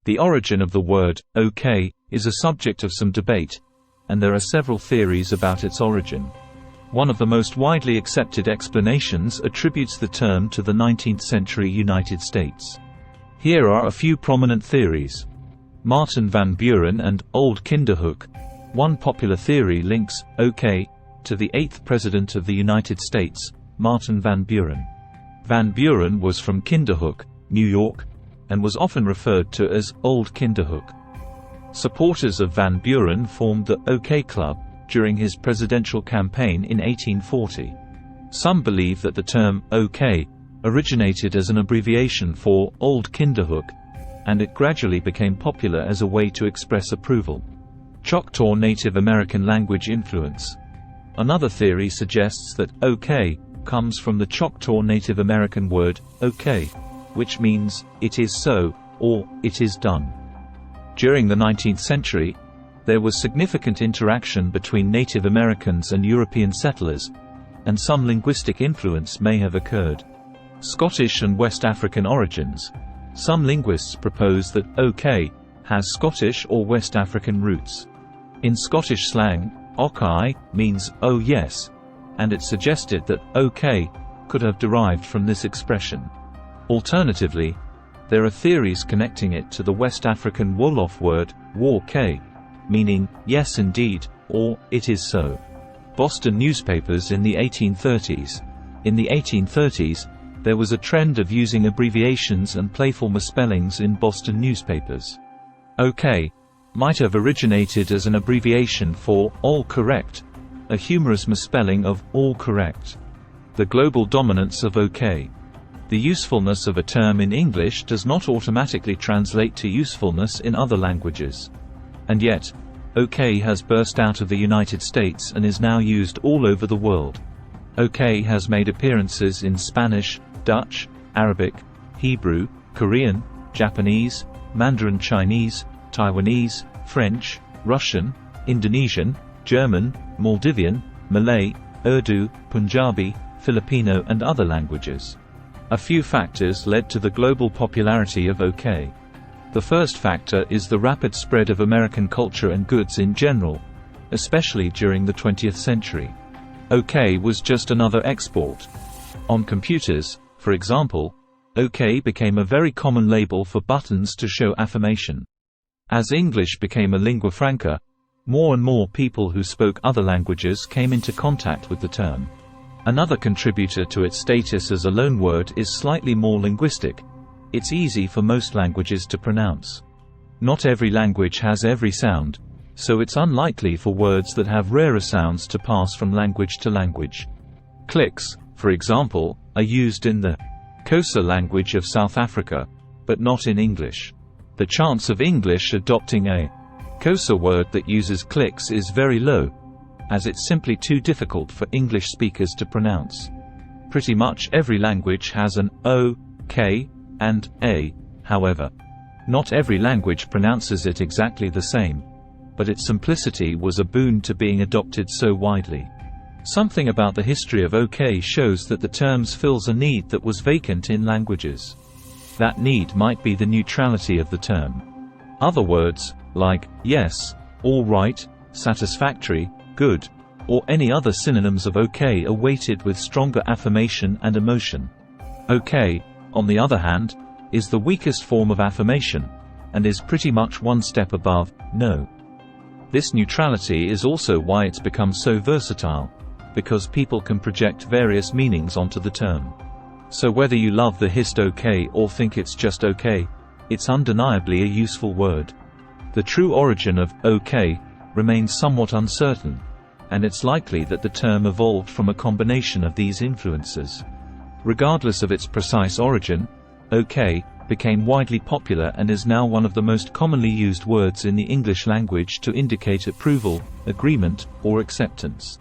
The origin of the word OK is a subject of some debate, and there are several theories about its origin. One of the most widely accepted explanations attributes the term to the 19th century United States. Here are a few prominent theories. Martin Van Buren and Old Kinderhook. One popular theory links OK to the 8th President of the United States, Martin Van Buren. Van Buren was from Kinderhook, New York, and was often referred to as Old Kinderhook. Supporters of Van Buren formed the OK Club during his presidential campaign in 1840. Some believe that the term OK originated as an abbreviation for Old Kinderhook, and it gradually became popular as a way to express approval. Choctaw Native American language influence. Another theory suggests that OK comes from the Choctaw Native American word OK, which means "it is so" or "it is done." During the 19th century, there was significant interaction between Native Americans and European settlers, and some linguistic influence may have occurred. Scottish and West African origins. Some linguists propose that OK has Scottish or West African roots. In Scottish slang, "OK" means "oh yes," and it's suggested that OK could have derived from this expression. Alternatively, there are theories connecting it to the West African Wolof word, "war-k," meaning "yes indeed" or "it is so." Boston newspapers in the 1830s. In the 1830s, there was a trend of using abbreviations and playful misspellings in Boston newspapers. OK might have originated as an abbreviation for "all correct," a humorous misspelling of "all correct." The global dominance of OK. The usefulness of a term in English does not automatically translate to usefulness in other languages. And yet, OK has burst out of the United States and is now used all over the world. OK has made appearances in Spanish, Dutch, Arabic, Hebrew, Korean, Japanese, Mandarin Chinese, Taiwanese, French, Russian, Indonesian, German, Maldivian, Malay, Urdu, Punjabi, Filipino and other languages. A few factors led to the global popularity of OK. The first factor is the rapid spread of American culture and goods in general, especially during the 20th century. OK was just another export. On computers, for example, OK became a very common label for buttons to show affirmation. As English became a lingua franca, more and more people who spoke other languages came into contact with the term. Another contributor to its status as a loanword is slightly more linguistic. It's easy for most languages to pronounce. Not every language has every sound, so it's unlikely for words that have rarer sounds to pass from language to language. Clicks, for example, are used in the Xhosa language of South Africa, but not in English. The chance of English adopting a Xhosa word that uses clicks is very low, as it's simply too difficult for English speakers to pronounce. Pretty much every language has an O, K, and A, however. Not every language pronounces it exactly the same, but its simplicity was a boon to being adopted so widely. Something about the history of OK shows that the term fills a need that was vacant in languages. That need might be the neutrality of the term. Other words, like yes, all right, satisfactory, good, or any other synonyms of OK are weighted with stronger affirmation and emotion. OK, on the other hand, is the weakest form of affirmation, and is pretty much one step above no. This neutrality is also why it's become so versatile, because people can project various meanings onto the term. So whether you love the hist OK or think it's just OK, it's undeniably a useful word. The true origin of OK remains somewhat uncertain, and it's likely that the term evolved from a combination of these influences. Regardless of its precise origin, OK became widely popular and is now one of the most commonly used words in the English language to indicate approval, agreement, or acceptance.